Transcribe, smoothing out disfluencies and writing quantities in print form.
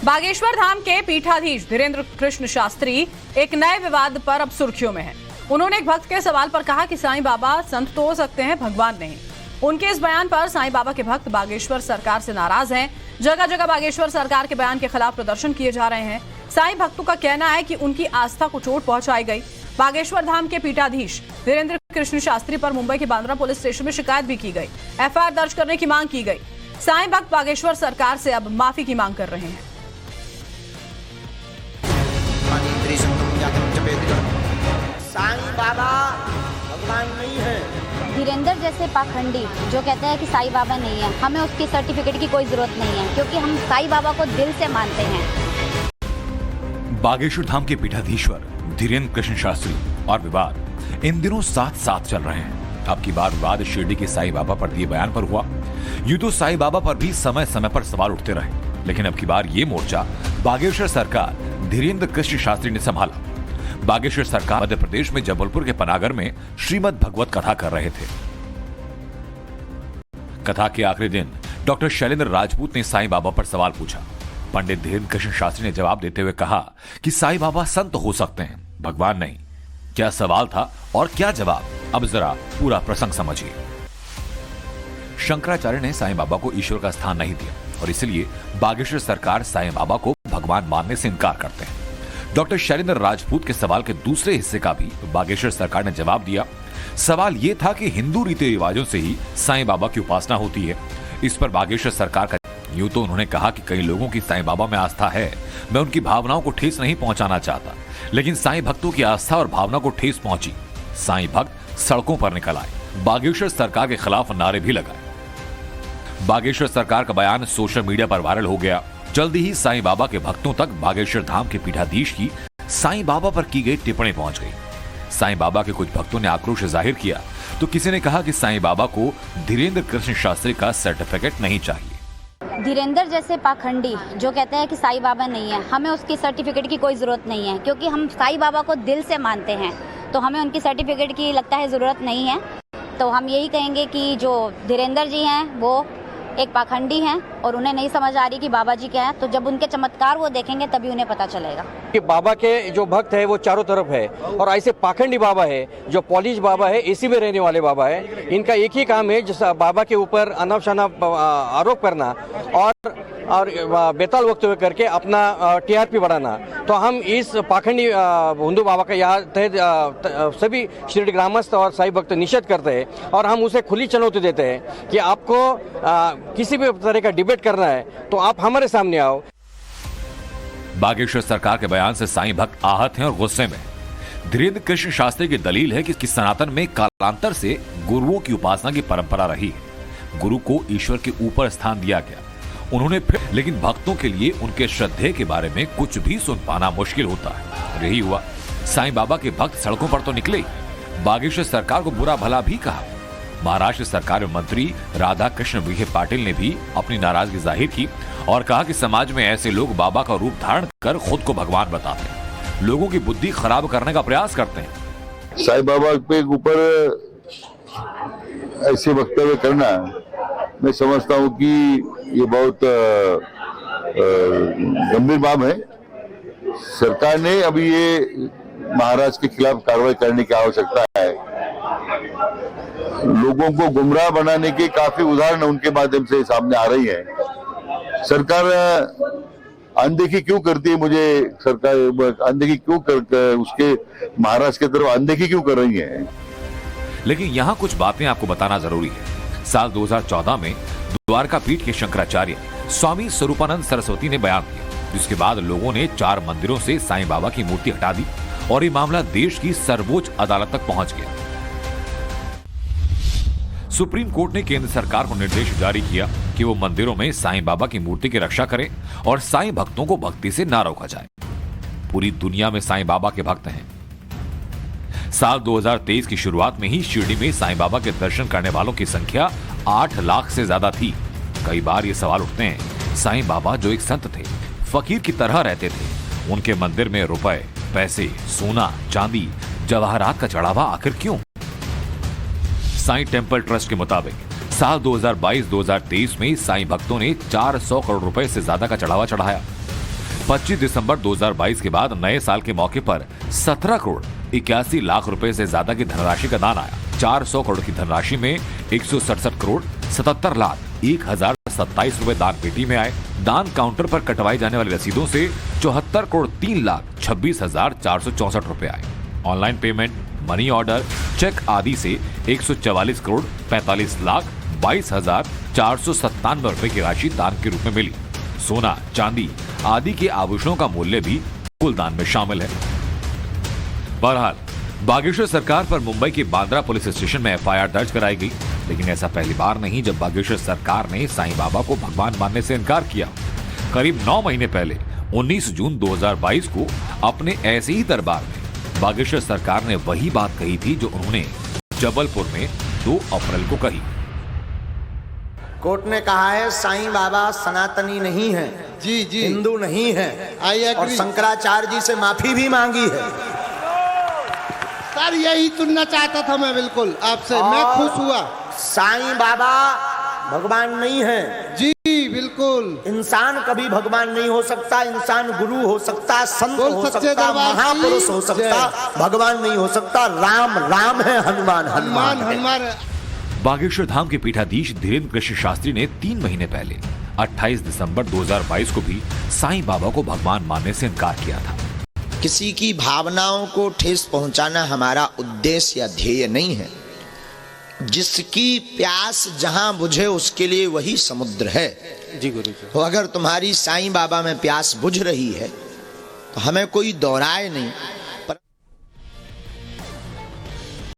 बागेश्वर धाम के पीठाधीश धीरेन्द्र कृष्ण शास्त्री एक नए विवाद पर अब सुर्खियों में हैं। उन्होंने एक भक्त के सवाल पर कहा कि साईं बाबा संत तो हो सकते हैं, भगवान नहीं। उनके इस बयान पर साईं बाबा के भक्त बागेश्वर सरकार से नाराज हैं। जगह जगह बागेश्वर सरकार के बयान के खिलाफ प्रदर्शन किए जा रहे हैं। साईं भक्तों का कहना है कि उनकी आस्था को चोट पहुंचाई गई। बागेश्वर धाम के पीठाधीश धीरेन्द्र कृष्ण शास्त्री पर मुंबई के बांद्रा पुलिस स्टेशन में शिकायत भी की गई। एफआईआर दर्ज करने की मांग की गई। साईं भक्त बागेश्वर सरकार से अब माफी की मांग कर रहे हैं। साईं बाबा भगवान नहीं है। धीरेन्द्र जैसे पाखंडी जो कहते हैं कि साईं बाबा नहीं है, हमें उसकी सर्टिफिकेट की कोई जरूरत नहीं है, क्योंकि हम साईं बाबा को दिल से मानते हैं। बागेश्वर धाम के पीठाधीश्वर धीरेन्द्र कृष्ण शास्त्री और विवाद इन दिनों साथ साथ चल रहे हैं। अब की बार विवाद शिरडी के साईं बाबा पर दिए बयान पर हुआ। यूं तो साईं बाबा पर भी समय समय पर सवाल उठते रहे, लेकिन अब की बार ये मोर्चा बागेश्वर सरकार धीरेन्द्र कृष्ण शास्त्री ने संभाला। बागेश्वर सरकार मध्य प्रदेश में जबलपुर के पनागर में श्रीमद् भगवत कथा कर रहे थे। कथा के आखिरी दिन डॉक्टर शैलेंद्र राजपूत ने साईं बाबा पर सवाल पूछा। पंडित धीरेन्द्र कृष्ण शास्त्री ने जवाब देते हुए कहा कि साईं बाबा संत हो सकते हैं, भगवान नहीं। क्या सवाल था और क्या जवाब, अब जरा पूरा प्रसंग समझिए। शंकराचार्य ने साईं बाबा को ईश्वर का स्थान नहीं दिया और इसलिए बागेश्वर सरकार साईं बाबा को भगवान मानने से इनकार करते हैं। डॉक्टर शैलेंद्र राजपूत के सवाल के दूसरे हिस्से का भी बागेश्वर सरकार ने जवाब दिया। सवाल यह था कि हिंदू रीति रिवाजों से ही साईं बाबा की उपासना होती है। इस पर बागेश्वर सरकार का यूं तो उन्होंने कहा कि कई लोगों की साईं बाबा में आस्था है, मैं उनकी भावनाओं को ठेस नहीं पहुंचाना चाहता, लेकिन साईं भक्तों की आस्था और भावना को ठेस पहुंची। साईं भक्त सड़कों पर निकल आए, बागेश्वर सरकार के खिलाफ नारे भी लगाए। बागेश्वर सरकार का बयान सोशल मीडिया पर वायरल हो गया। जल्दी ही साईं बाबा के भक्तों तक बागेश्वर धाम के पीठाधीश की साईं बाबा पर की गई टिप्पणी पहुंच गई। साईं बाबा के कुछ भक्तों ने आक्रोश जाहिर किया तो किसी ने कहा कि साईं बाबा को धीरेन्द्र कृष्ण शास्त्री का सर्टिफिकेट नहीं चाहिए। धीरेन्द्र जैसे पाखंडी जो कहते हैं कि साईं बाबा नहीं है, हमें उसकी सर्टिफिकेट की कोई जरूरत नहीं है, क्योंकि हम साईं बाबा को दिल से मानते हैं, तो हमें उनकी सर्टिफिकेट की लगता है जरूरत नहीं है। तो हम यही कहेंगे कि जो धीरेन्द्र जी हैं वो एक पाखंडी हैं और उन्हें नहीं समझ आ रही कि बाबा जी क्या है। तो जब उनके चमत्कार वो देखेंगे तभी उन्हें पता चलेगा कि बाबा के जो भक्त है वो चारों तरफ है, और ऐसे पाखंडी बाबा है जो पॉलिश बाबा है, एसी में रहने वाले बाबा है। इनका एक ही काम है जिस बाबा के ऊपर अनाप शनाप आरोप करना और बेताल वक्तव्य करके अपना टीआरपी बढ़ाना। तो हम इस पाखंडी हिंदू बाबा का यहाँ सभी शिरडी ग्रामस्थ और साईं भक्त निषेध करते हैं और हम उसे खुली चुनौती देते हैं कि आपको किसी भी तरह का डिबेट करना है तो आप हमारे सामने आओ। बागेश्वर सरकार के बयान से साईं भक्त आहत हैं और गुस्से में। धीरेन्द्र कृष्ण शास्त्री की दलील है कि सनातन में कालांतर से गुरुओं की उपासना की परंपरा रही है। गुरु को ईश्वर के ऊपर स्थान दिया गया। उन्होंने फिर लेकिन भक्तों के लिए उनके श्रद्धे के बारे में कुछ भी सुन पाना मुश्किल होता है। यही हुआ, साईं बाबा के भक्त सड़कों पर तो निकले, बागेश्वर सरकार को बुरा भला भी कहा। महाराष्ट्र सरकार में मंत्री राधा कृष्ण विखे पाटिल ने भी अपनी नाराजगी जाहिर की और कहा कि समाज में ऐसे लोग बाबा का रूप धारण कर खुद को भगवान बताते हैं, लोगों की बुद्धि खराब करने का प्रयास करते हैं। साईं बाबा के ऊपर ऐसे वक्तव्य करना मैं समझता हूं कि ये बहुत गंभीर बात है। सरकार ने अभी ये महाराज के खिलाफ कार्रवाई करने की आवश्यकता है। लोगों को गुमराह बनाने के काफी उदाहरण उनके माध्यम से सामने आ रही है। सरकार अनदेखी क्यों करती है, मुझे सरकार अनदेखी क्यों कर उसके महाराज की तरफ अनदेखी क्यों कर रही है। लेकिन यहाँ कुछ बातें आपको बताना जरूरी है। साल 2014 में द्वारका पीठ के शंकराचार्य स्वामी स्वरूपानंद सरस्वती ने बयान दिया, जिसके बाद लोगों ने 4 मंदिरों से साईं बाबा की मूर्ति हटा दी और ये मामला देश की सर्वोच्च अदालत तक पहुंच गया। सुप्रीम कोर्ट ने केंद्र सरकार को निर्देश जारी किया कि वो मंदिरों में साईं बाबा की मूर्ति की रक्षा करें और साईं भक्तों को भक्ति से ना रोका जाए। पूरी दुनिया में साईं बाबा के भक्त हैं। साल 2023 की शुरुआत में ही शिरडी में साईं बाबा के दर्शन करने वालों की संख्या 8 लाख से ज्यादा थी। कई बार ये सवाल उठते हैं, साईं बाबा जो एक संत थे, फकीर की तरह रहते थे, उनके मंदिर में रुपए, पैसे, सोना, चांदी, जवाहरात का चढ़ावा आखिर क्यों? साईं टेम्पल ट्रस्ट के मुताबिक साल 2022-2023 में साईं भक्तों ने 400 करोड़ रुपए से ज्यादा का चढ़ावा चढ़ाया। 25 दिसंबर 2022 के बाद नए साल के मौके पर 17 करोड़ 81 लाख रुपए से ज्यादा की धनराशि का दान आया। 400 करोड़ की धनराशि में 167 करोड़ 77 लाख 1027 रुपए दान पेटी में आए। दान काउंटर पर कटवाई जाने वाली रसीदों से 74 करोड़ 3 लाख 26,464 रुपए आए। Online payment, money order, cheque आदि से 144 करोड़ 45 लाख 22,497 रुपए की राशि दान के रूप में मिली। सोना, चांदी आदि के आभूषणों का मूल्य भी कुल दान में शामिल है। बहरहाल बागेश्वर सरकार पर मुंबई के बांद्रा पुलिस स्टेशन में एफआईआर दर्ज कराई गई, लेकिन ऐसा पहली बार नहीं जब बागेश्वर सरकार ने साईं बाबा को भगवान मानने से इनकार किया। करीब 9 महीने पहले 19 जून 2022 को अपने ऐसे ही दरबार में बागेश्वर सरकार ने वही बात कही थी जो उन्होंने जबलपुर में 2 अप्रैल को कही। कोर्ट ने कहा है साईं बाबा सनातनी नहीं है, जी जी, हिंदू नहीं है, और शंकराचार्य जी से माफी भी मांगी है। सर यही सुनना चाहता था मैं बिल्कुल आपसे, मैं खुश हुआ। साईं बाबा भगवान नहीं है जी, बिल्कुल। इंसान कभी भगवान नहीं हो सकता, इंसान गुरु हो सकता, संत हो सकता, महापुरुष हो सकता, भगवान नहीं हो सकता। राम राम है, हनुमान हनुमान हनुमान। बागेश्वर धाम के पीठाधीश धीरेन्द्र कृष्ण शास्त्री ने 3 महीने पहले 28 दिसंबर 2022 को भी साईं बाबा को भगवान मानने से इनकार किया था। किसी की भावनाओं को ठेस पहुंचाना हमारा उद्देश्य या ध्येय नहीं है। जिसकी प्यास जहां बुझे उसके लिए वही समुद्र है। जी गुरु जी। तो अगर तुम्हारी साईं बाबा में प्यास बुझ रही है तो हमें कोई दोहराए नहीं,